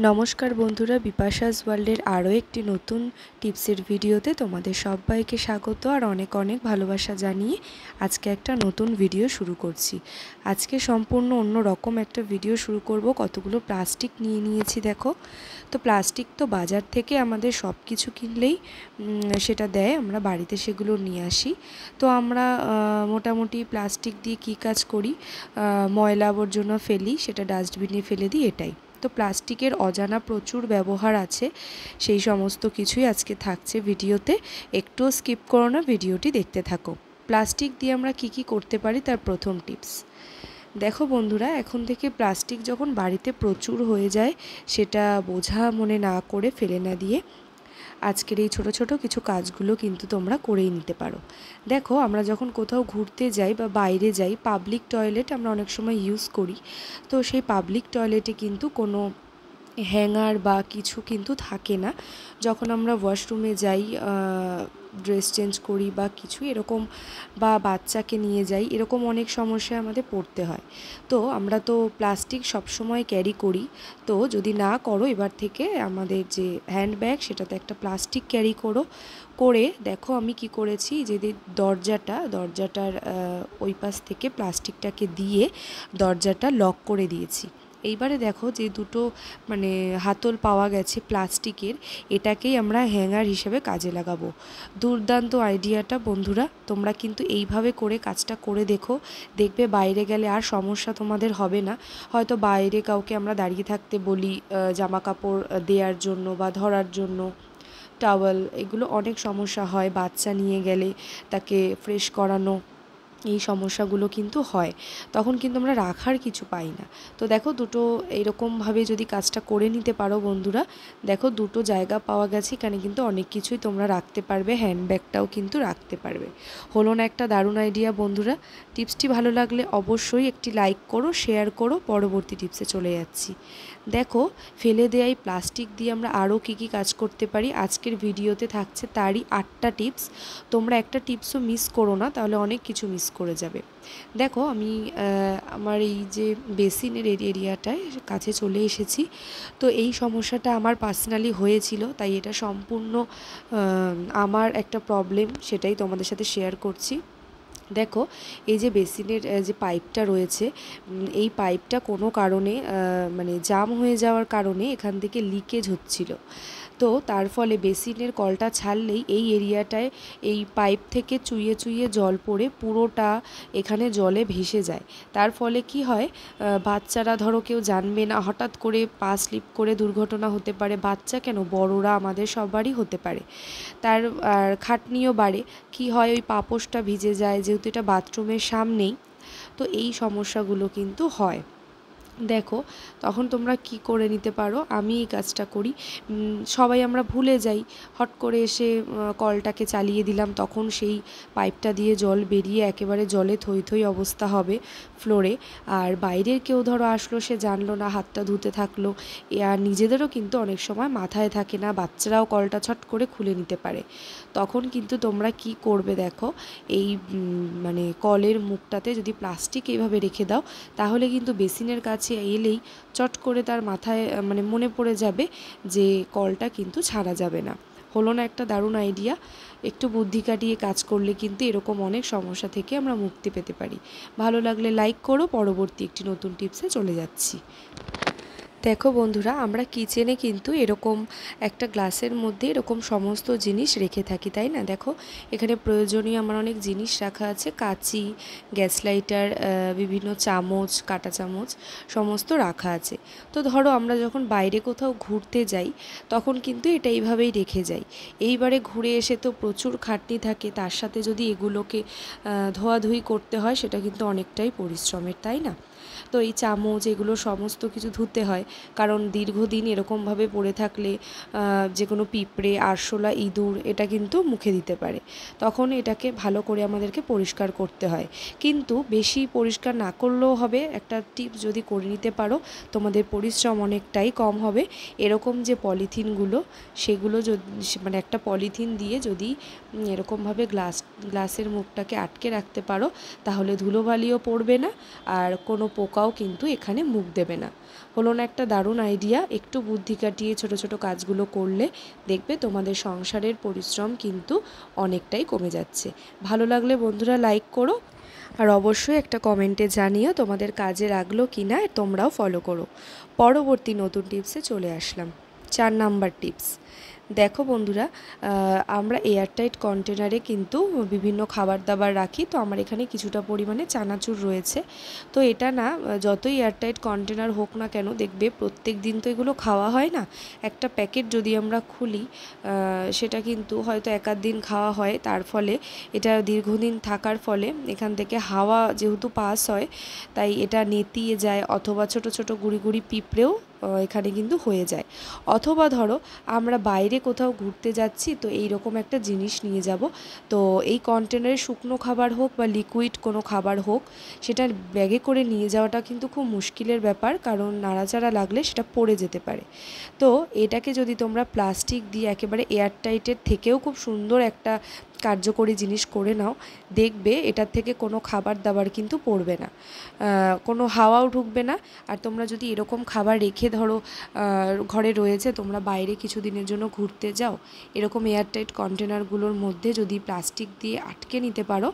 নমস্কার বন্ধুরা, বিপাশাস ওয়ার্ল্ডের আরও একটি নতুন টিপসের ভিডিওতে তোমাদের সবাইকে স্বাগত আর অনেক অনেক ভালোবাসা জানিয়ে আজকে একটা নতুন ভিডিও শুরু করছি। আজকে সম্পূর্ণ অন্য রকম একটা ভিডিও শুরু করব। কতগুলো প্লাস্টিক নিয়ে নিয়েছি দেখো। তো প্লাস্টিক তো বাজার থেকে আমাদের সব কিছু কিনলেই সেটা দেয়, আমরা বাড়িতে সেগুলো নিয়ে আসি। তো আমরা মোটামুটি প্লাস্টিক দিয়ে কী কাজ করি, ময়লা আবর্জনা ফেলি, সেটা ডাস্টবিনে ফেলে দিই, এটাই। তো প্লাস্টিকের অজানা প্রচুর ব্যবহার আছে, সেই সমস্ত কিছুই আজকে থাকছে ভিডিওতে। একটুও স্কিপ করো না, ভিডিওটি দেখতে থাকো। প্লাস্টিক দিয়ে আমরা কি কি করতে পারি তার প্রথম টিপস দেখো বন্ধুরা। এখন থেকে প্লাস্টিক যখন বাড়িতে প্রচুর হয়ে যায়, সেটা বোঝা মনে না করে, ফেলে না দিয়ে আজকের এই ছোট ছোট কিছু কাজগুলো কিন্তু তোমরা করেই নিতে পারো। দেখো, আমরা যখন কোথাও ঘুরতে যাই বা বাইরে যাই, পাবলিক টয়লেট আমরা অনেক সময় ইউজ করি। তো সেই পাবলিক টয়লেটে কিন্তু কোনো হ্যাঙ্গার বা কিছু কিন্তু থাকে না। যখন আমরা ওয়াশরুমে যাই, ড্রেস চেঞ্জ করি বা কিছু এরকম, বা বাচ্চাকে নিয়ে যাই, এরকম অনেক সমস্যায় আমাদের পড়তে হয়। তো আমরা তো প্লাস্টিক সবসময় ক্যারি করি। তো যদি না করো, এবার থেকে আমাদের যে হ্যান্ডব্যাগ, সেটাতে একটা প্লাস্টিক ক্যারি করে দেখো আমি কি করেছি। যে দরজাটার ওই পাশ থেকে প্লাস্টিকটাকে দিয়ে দরজাটা লক করে দিয়েছি। এইবারে দেখো, যে দুটো হাতল পাওয়া গেছে প্লাস্টিকের, এটাকেই আমরা হ্যাঙ্গার হিসেবে কাজে লাগাবো। দুর্দান্ত আইডিয়াটা বন্ধুরা, তোমরা কিন্তু এইভাবে করে কাজটা করে দেখবে বাইরে গেলে আর সমস্যা তোমাদের হবে না। হয়তো বাইরে কাউকে আমরা দাঁড়িয়ে থাকতে বলি জামা কাপড় দেওয়ার জন্য বা ধরার জন্য, টাওয়েল, এগুলো অনেক সমস্যা হয়। বাচ্চা নিয়ে গেলে তাকে ফ্রেশ করানো, এই সমস্যাগুলো কিন্তু হয়। তখন কিন্তু আমরা রাখার কিছু পাই না। তো দেখো, দুটো এরকমভাবে যদি কাজটা করে নিতে পারো বন্ধুরা, দেখো দুটো জায়গা পাওয়া গেছে, এখানে কিন্তু অনেক কিছুই তোমরা রাখতে পারবে, হ্যান্ডব্যাগটাও কিন্তু রাখতে পারবে। হলো না একটা দারুণ আইডিয়া বন্ধুরা? টিপসটি ভালো লাগলে অবশ্যই একটি লাইক করো, শেয়ার করো। পরবর্তী টিপসে চলে যাচ্ছি। দেখো, ফেলে দেওয়া এই প্লাস্টিক দিয়ে আমরা আরও কী কী কাজ করতে পারি, আজকের ভিডিওতে থাকছে তারই 8টা টিপস। তোমরা একটা টিপসও মিস করো না, তাহলে অনেক কিছু মিস করে যাবে। দেখো, আমি আমার এই যে বেসিনের এরিয়াটায় কাছে চলে এসেছি। তো এই সমস্যাটা আমার পার্সোনালি হয়েছিল, তাই এটা সম্পূর্ণ আমার একটা প্রবলেম, সেটাই তোমাদের সাথে শেয়ার করছি। দেখো, এই যে বেসিনের যে পাইপটা রয়েছে, এই পাইপটা কোনো কারণে জাম হয়ে যাওয়ার কারণে এখান থেকে লিকেজ হচ্ছিল। তো তার ফলে বেসিনের কলটা ছাড়লেই এই এরিয়াটায় এই পাইপ থেকে চুইয়ে চুইয়ে জল পড়ে পুরোটা এখানে জলে ভেসে যায়। তার ফলে কি হয়, বাচ্চারা, ধরো কেউ জানবে না, হঠাৎ করে পা স্লিপ করে দুর্ঘটনা হতে পারে। বাচ্চা কেন, বড়রা, আমাদের সবারই হতে পারে। তার খাটনিও বাড়ে। কি হয়, ওই পাপোশটা ভিজে যায়, যেহেতু এটা বাথরুমের সামনেই। তো এই সমস্যাগুলো কিন্তু হয়। দেখো, তখন তোমরা কি করে নিতে পারো, আমি এই কাজটা করি। সবাই আমরা ভুলে যাই, হট করে এসে কলটাকে চালিয়ে দিলাম, তখন সেই পাইপটা দিয়ে জল বেরিয়ে একেবারে জলে থই থই অবস্থা হবে ফ্লোরে। আর বাইরের কেউ ধরো আসলো, সে জানলো না, হাতটা ধুতে থাকলো। আর নিজেদেরও কিন্তু অনেক সময় মাথায় থাকে না, বাচ্চারাও কলটা ছট করে খুলে নিতে পারে। তখন কিন্তু তোমরা কি করবে দেখো, এই কলের মুখটাতে যদি প্লাস্টিক এইভাবে রেখে দাও, তাহলে কিন্তু বেসিনের কাছে এলেই চট করে তার মাথায় মনে পড়ে যাবে যে কলটা কিন্তু ছাড়া যাবে না। হলো না একটা দারুণ আইডিয়া? একটু বুদ্ধি কাটিয়ে কাজ করলে কিন্তু এরকম অনেক সমস্যা থেকে আমরা মুক্তি পেতে পারি। ভালো লাগলে লাইক করো। পরবর্তী একটি নতুন টিপসে চলে যাচ্ছি। দেখো বন্ধুরা, আমরা কিচেনে কিন্তু এরকম একটা গ্লাসের মধ্যে এরকম সমস্ত জিনিস রেখে থাকি, তাই না? দেখো, এখানে প্রয়োজনীয় আমার অনেক জিনিস রাখা আছে, কাঁচি, গ্যাস লাইটার, বিভিন্ন চামচ, কাঁটা চামচ, সমস্ত রাখা আছে। তো ধরো, আমরা যখন বাইরে কোথাও ঘুরতে যাই, তখন কিন্তু এটা এইভাবেই রেখে যাই। এইবারে ঘুরে এসে তো প্রচুর খাটনি থাকে, তার সাথে যদি এগুলোকে ধোয়াধুয়ি করতে হয়, সেটা কিন্তু অনেকটাই পরিশ্রমের, তাই না? তো এই চামচ, এগুলো সমস্ত কিছু ধুতে হয়, কারণ দীর্ঘদিন এরকমভাবে পড়ে থাকলে যে কোনো পিঁপড়ে, আরশোলা, ইঁদুর এটা কিন্তু মুখে দিতে পারে। তখন এটাকে ভালো করে আমাদেরকে পরিষ্কার করতে হয়। কিন্তু বেশি পরিষ্কার না করলেও হবে, একটা টিপস যদি করে নিতে পারো, তোমাদের পরিশ্রম অনেকটাই কম হবে। এরকম যে পলিথিনগুলো, সেগুলো যদি একটা পলিথিন দিয়ে যদি এরকমভাবে গ্লাসের মুখটাকে আটকে রাখতে পারো, তাহলে ধুলোবালিও পড়বে না, আর কোনো পোকাও কিন্তু এখানে মুখ দেবে না। হলো না একটা দারুণ আইডিয়া? একটু বুদ্ধি কাটিয়ে ছোট ছোট কাজগুলো করলে দেখবে তোমাদের সংসারের পরিশ্রম কিন্তু অনেকটাই কমে যাচ্ছে। ভালো লাগলে বন্ধুরা লাইক করো, আর অবশ্যই একটা কমেন্টে জানিও তোমাদের কাজে লাগলো কি না, তোমরাও ফলো করো। পরবর্তী নতুন টিপসে চলে আসলাম। 4 নাম্বার টিপস। দেখো বন্ধুরা, আমরা এয়ারটাইট কন্টেনারে কিন্তু বিভিন্ন খাবার দাবার রাখি। তো আমার এখানে কিছুটা পরিমাণে চানাচুর রয়েছে। তো এটা না, যতই এয়ারটাইট কন্টেনার হোক না কেন, দেখবে প্রত্যেক দিন তো এগুলো খাওয়া হয় না। একটা প্যাকেট যদি আমরা খুলি, সেটা কিন্তু হয়তো এক আধ দিন খাওয়া হয়, তার ফলে এটা দীর্ঘদিন থাকার ফলে এখান থেকে হাওয়া যেহেতু পাস হয়, তাই এটা নেতিয়ে যায়, অথবা ছোট ছোট গুঁড়ি গুঁড়ি পিঁপড়েও এখানে কিন্তু হয়ে যায়। অথবা ধরো আমরা বাইরে কোথাও ঘুরতে যাচ্ছি, তো এই রকম একটা জিনিস নিয়ে যাব, তো এই কন্টেনারে শুকনো খাবার হোক বা লিকুইড কোনো খাবার হোক, সেটা ব্যাগে করে নিয়ে যাওয়াটা কিন্তু খুব মুশকিলের ব্যাপার, কারণ নাড়াচাড়া লাগলে সেটা পড়ে যেতে পারে। তো এটাকে যদি তোমরা প্লাস্টিক দিয়ে একেবারে এয়ারটাইটের থেকেও খুব সুন্দর একটা কার্যকরী জিনিস করে নাও, দেখবে এটার থেকে কোনো খাবার দাবার কিন্তু পড়বে না, কোনো হাওয়াও ঢুকবে না। আর তোমরা যদি এরকম খাবার রেখে ধরো ঘরে রয়েছে, তোমরা বাইরে কিছু দিনের জন্য ঘুরতে যাও, এরকম এয়ারটাইট কন্টেনারগুলোর মধ্যে যদি প্লাস্টিক দিয়ে আটকে নিতে পারো,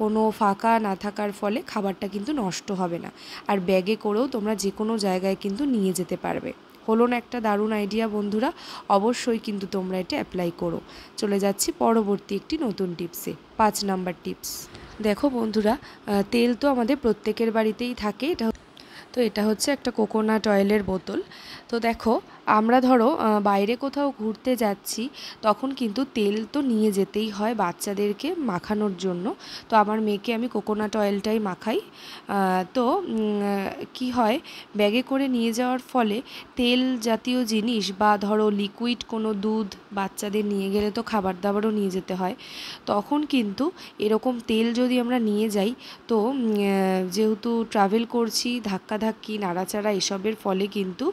কোনো ফাঁকা না থাকার ফলে খাবারটা কিন্তু নষ্ট হবে না। আর ব্যাগে করেও তোমরা যে কোনো জায়গায় কিন্তু নিয়ে যেতে পারবে। হলো না একটা দারুণ আইডিয়া বন্ধুরা? অবশ্যই কিন্তু তোমরা এটা অ্যাপ্লাই করো। চলে যাচ্ছি পরবর্তী একটি নতুন টিপসে, 5 নাম্বার টিপস। দেখো বন্ধুরা, তেল তো আমাদের প্রত্যেকের বাড়িতেই থাকে। এটা হচ্ছে একটা কোকোনাট অয়েলের বোতল। তো দেখো, আমরা ধরো বাইরে কোথাও ঘুরতে যাচ্ছি, তখন কিন্তু তেল তো নিয়ে যেতেই হয় বাচ্চাদেরকে মাখানোর জন্য। তো আমার মেয়েকে আমি কোকোনাট অয়েলটাই মাখাই। তো কি হয়, ব্যাগে করে নিয়ে যাওয়ার ফলে তেল জাতীয় জিনিস বা ধরো লিকুইড কোনো দুধ বাচ্চাদের নিয়ে গেলে তো খাবার দাবারও নিয়ে যেতে হয়, তখন কিন্তু এরকম তেল যদি আমরা নিয়ে যাই, তো যেহেতু ট্রাভেল করছি, ধাক্কাধাক্কি নাড়াচাড়া এসবের ফলে কিন্তু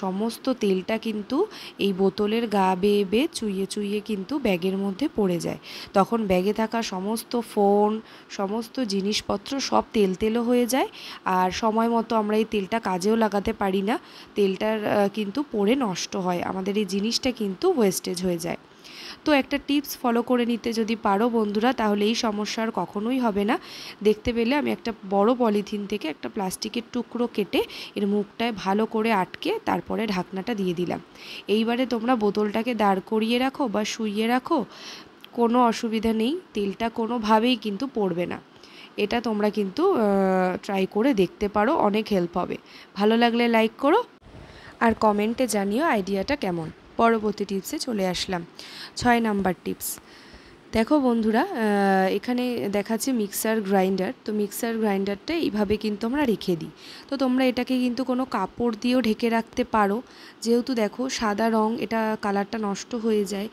সমস্ত তেলটা কিন্তু এই বোতলের গা বেয়ে বেয়ে চুইয়ে চুইয়ে কিন্তু ব্যাগের মধ্যে পড়ে যায়। তখন ব্যাগে থাকা সমস্ত ফোন, সমস্ত জিনিসপত্র সব তেল তেলও হয়ে যায়, আর সময় মতো আমরা এই তেলটা কাজেও লাগাতে পারি না। তেলটার কিন্তু পড়ে নষ্ট হয়, আমাদের এই জিনিসটা কিন্তু ওয়েস্টেজ হয়ে যায়। তো একটা টিপস ফলো করে নিতে যদি পারো বন্ধুরা, তাহলে এই সমস্যার কখনোই হবে না। দেখতে পেলে আমি একটা বড় পলিথিন থেকে একটা প্লাস্টিকের টুকরো কেটে এর মুখটায় ভালো করে আটকে তারপরে ঢাকনাটা দিয়ে দিলাম। এইবারে তোমরা বোতলটাকে দাঁড় করিয়ে রাখো বা শুইয়ে রাখো, কোনো অসুবিধা নেই, তেলটা কোনোভাবেই কিন্তু পড়বে না। এটা তোমরা কিন্তু ট্রাই করে দেখতে পারো, অনেক হেল্প হবে। ভালো লাগলে লাইক করো, আর কমেন্টে জানিও আইডিয়াটা কেমন। পরবর্তী টিপসে চলে আসলাম, 6 নাম্বার টিপস। দেখো বন্ধুরা, এখানে দেখাচ্ছে মিক্সার গ্রাইন্ডার। তো মিক্সার গ্রাইন্ডারটা এইভাবে কিন্তু আমরা রেখে দিই। তো তোমরা এটাকে কিন্তু কোনো কাপড় দিয়েও ঢেকে রাখতে পারো, যেহেতু দেখো সাদা রং, এটা কালারটা নষ্ট হয়ে যায়।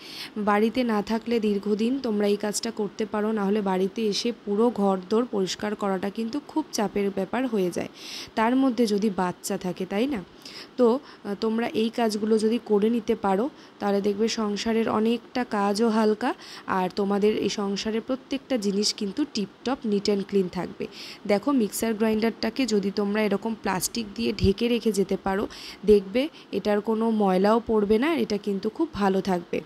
বাড়িতে না থাকলে দীর্ঘদিন তোমরা এই কাজটা করতে পারো, নাহলে বাড়িতে এসে পুরো ঘরদোর পরিষ্কার করাটা কিন্তু খুব চাপের ব্যাপার হয়ে যায়, তার মধ্যে যদি বাচ্চা থাকে, তাই না? তো তোমরা এই কাজগুলো যদি করে নিতে পারো, তাহলে দেখবে সংসারের অনেকটা কাজও হালকা, আর তোমাদের এই সংসারের প্রত্যেকটা জিনিস কিন্তু টিপটপ নিট অ্যান্ড ক্লিন থাকবে। দেখো, মিক্সার গ্রাইন্ডারটাকে যদি তোমরা এরকম প্লাস্টিক দিয়ে ঢেকে রেখে যেতে পারো, দেখবে এটার কোনো ময়লাও পড়বে না, এটা কিন্তু খুব ভালো থাকবে।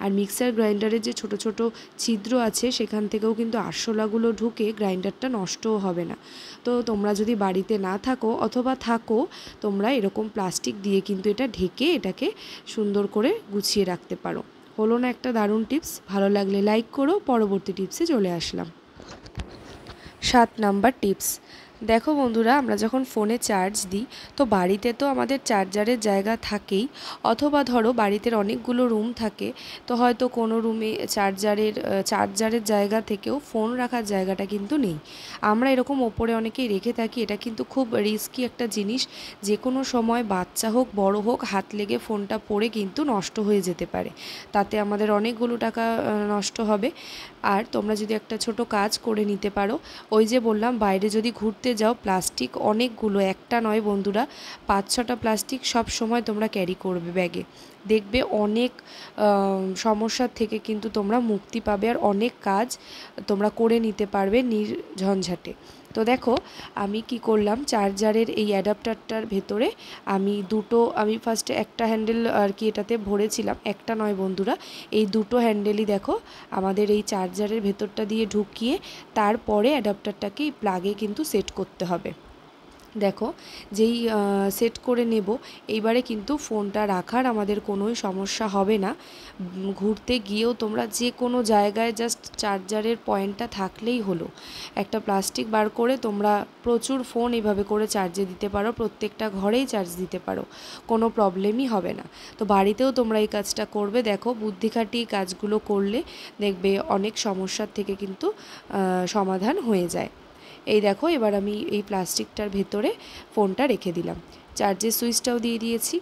আর মিক্সার গ্রাইন্ডারের যে ছোট ছোট ছিদ্র আছে, সেখান থেকেও কিন্তু আরশোলাগুলো ঢুকে গ্রাইন্ডারটা নষ্টও হবে না। তো তোমরা যদি বাড়িতে না থাকো, অথবা থাকো, তোমরা এরকম প্লাস্টিক দিয়ে কিন্তু এটা ঢেকে এটাকে সুন্দর করে গুছিয়ে রাখতে পারো। হলো না একটা দারুণ টিপস? ভালো লাগলে লাইক করো। পরবর্তী টিপসে চলে আসলাম, 7 নাম্বার টিপস। দেখো বন্ধুরা, আমরা যখন ফোনে চার্জ দিই, তো বাড়িতে তো আমাদের চার্জারের জায়গা থাকেই, অথবা ধরো বাড়িতে অনেকগুলো রুম থাকে, তো হয়তো কোনো রুমে চার্জারের জায়গা থেকেও ফোন রাখার জায়গাটা কিন্তু নেই। আমরা এরকম ওপরে অনেকেই রেখে থাকি, এটা কিন্তু খুব রিস্কি একটা জিনিস। যে কোনো সময় বাচ্চা হোক বড় হোক, হাত লেগে ফোনটা পড়ে কিন্তু নষ্ট হয়ে যেতে পারে, তাতে আমাদের অনেকগুলো টাকা নষ্ট হবে। আর তোমরা যদি একটা ছোট কাজ করে নিতে পারো, ওই যে বললাম, বাইরে যদি ঘুরতে যাও, প্লাস্টিক অনেকগুলো, একটা নয় বন্ধুরা, 5-6টা প্লাস্টিক সব সময় তোমরা ক্যারি করবে ব্যাগে। দেখবে অনেক সমস্যার থেকে কিন্তু তোমরা মুক্তি পাবে আর অনেক কাজ তোমরা করে নিতে পারবে নির্ঝঞ্ঝাটে। তো দেখো আমি কি করলাম, চার্জারের এই অ্যাডাপ্টারটার ভেতরে আমি ফার্স্টে একটা হ্যান্ডেল আর কি এটাতে ভরেছিলাম, একটা নয় বন্ধুরা, এই দুটো হ্যান্ডেলই দেখো আমাদের এই চার্জারের ভেতরটা দিয়ে ঢুকিয়ে তারপরে অ্যাডাপ্টারটাকে প্লাগে কিন্তু সেট করতে হবে। দেখো যেই সেট করে নেব, এইবারে কিন্তু ফোনটা রাখার আমাদের কোনোই সমস্যা হবে না। ঘুরতে গিয়েও তোমরা যে কোনো জায়গায় জাস্ট চার্জারের পয়েন্টটা থাকলেই হলো। একটা প্লাস্টিক বার করে তোমরা প্রচুর ফোন এইভাবে করে চার্জে দিতে পারো, প্রত্যেকটা ঘরেই চার্জ দিতে পারো, কোনো প্রবলেমই হবে না। তো বাড়িতেও তোমরা এই কাজটা করবে। দেখো বুদ্ধি খাটিয়ে কাজগুলো করলে দেখবে অনেক সমস্যার থেকে কিন্তু সমাধান হয়ে যায়। এই দেখো এবার আমি এই প্লাস্টিকটার ভেতরে ফোনটা রেখে দিলাম, চার্জের সুইচটাও দিয়ে দিয়েছি।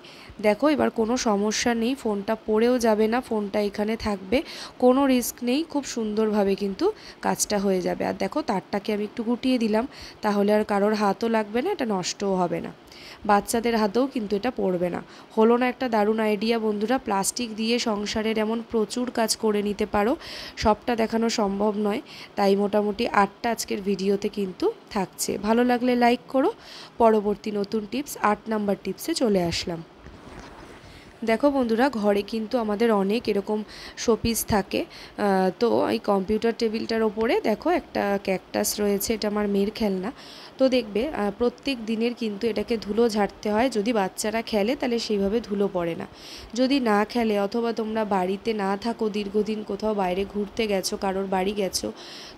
দেখো এবার কোনো সমস্যা নেই, ফোনটা পড়েও যাবে না, ফোনটা এখানে থাকবে, কোনো রিস্ক নেই, খুব সুন্দরভাবে কিন্তু কাজটা হয়ে যাবে। আর দেখো তারটাকে আমি একটু গুটিয়ে দিলাম, তাহলে আর কারোর হাতও লাগবে না, এটা নষ্টও হবে না, বাচ্চাদের হাতেও কিন্তু এটা পড়বে না। হলো না একটা দারুণ আইডিয়া বন্ধুরা? প্লাস্টিক দিয়ে সংসারের এমন প্রচুর কাজ করে নিতে পারো, সবটা দেখানো সম্ভব নয়, তাই মোটামুটি 8টা আজকের ভিডিওতে কিন্তু থাকছে। ভালো লাগলে লাইক করো। পরবর্তী নতুন টিপস 8 নাম্বার টিপসে চলে আসলাম। দেখো বন্ধুরা, ঘরে কিন্তু আমাদের অনেক এরকম শোপিস থাকে। তো এই কম্পিউটার টেবিলটার ওপরে দেখো একটা ক্যাকটাস রয়েছে, এটা আমার মেয়ের খেলনা। তো দেখবে প্রত্যেক দিনের কিন্তু এটাকে ধুলো ঝাড়তে হয়। যদি বাচ্চারা খেলে তাহলে সেইভাবে ধুলো পড়ে না, যদি না খেলে অথবা তোমরা বাড়িতে না থাকো, দীর্ঘদিন কোথাও বাইরে ঘুরতে গেছো, কারোর বাড়ি গেছো,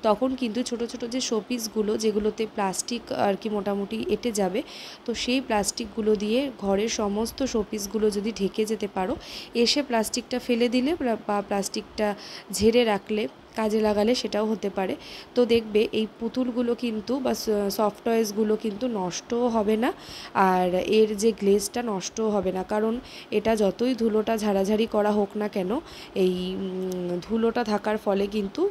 তখন কিন্তু ছোট ছোট যে শোপিসগুলো যেগুলোতে প্লাস্টিক আর কি মোটামুটি এঁটে যাবে, তো সেই প্লাস্টিকগুলো দিয়ে ঘরের সমস্ত শোপিসগুলো যদি ঢেকে যেতে পারো, এসে প্লাস্টিকটা ফেলে দিলে বা প্লাস্টিকটা ঝেড়ে রাখলে, কাজে লাগালে সেটাও হতে পারে। তো দেখবে এই পুতুলগুলো কিন্তু বা সফট টয়েসগুলো কিন্তু নষ্টও হবে না, আর এর যে গ্লেজটা নষ্টও হবে না, কারণ এটা যতই ধুলোটা ঝাড়াঝাড়ি করা হোক না কেন, এই ধুলোটা থাকার ফলে কিন্তু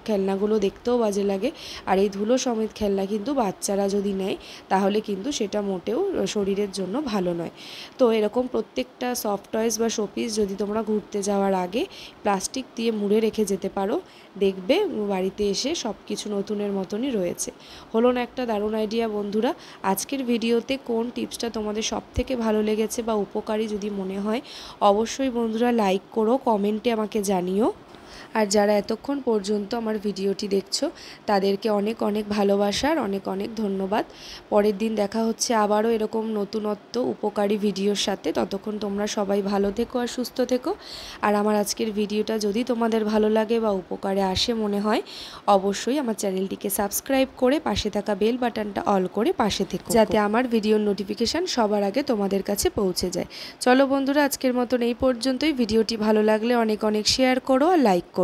খেলনাগুলো দেখতেও বাজে লাগে। আর এই ধুলো সমেত খেলনা কিন্তু বাচ্চারা যদি নেয় তাহলে কিন্তু সেটা মোটেও শরীরের জন্য ভালো নয়। তো এরকম প্রত্যেকটা সফট টয়েস বা শোপিস যদি তোমরা ঘুরতে যাওয়ার আগে প্লাস্টিক দিয়ে মুড়ে রেখে যেতে পারো, দেখবে বাড়িতে এসে সব কিছু নতুনের মতনই রয়েছে। হলো না একটা দারুণ আইডিয়া বন্ধুরা? আজকের ভিডিওতে কোন টিপসটা তোমাদের সব থেকে ভালো লেগেছে বা উপকারী যদি মনে হয়, অবশ্যই বন্ধুরা লাইক করো, কমেন্টে আমাকে জানিও। আর যারা এতক্ষণ পর্যন্ত আমার ভিডিওটি দেখছো তাদেরকে অনেক অনেক ভালোবাসার অনেক অনেক ধন্যবাদ। পরের দিন দেখা হচ্ছে আবারও এরকম নতুনত্ব উপকারী ভিডিওর সাথে। ততক্ষণ তোমরা সবাই ভালো থেকো আর সুস্থ থেকো। আর আমার আজকের ভিডিওটা যদি তোমাদের ভালো লাগে বা উপকারে আসে মনে হয়, অবশ্যই আমার চ্যানেলটিকে সাবস্ক্রাইব করে পাশে থাকা বেল বাটনটা অল করে পাশে থেকো, যাতে আমার ভিডিওর নোটিফিকেশান সবার আগে তোমাদের কাছে পৌঁছে যায়। চলো বন্ধুরা, আজকের মতন এই পর্যন্তই। ভিডিওটি ভালো লাগলে অনেক অনেক শেয়ার করো আর লাইক করো।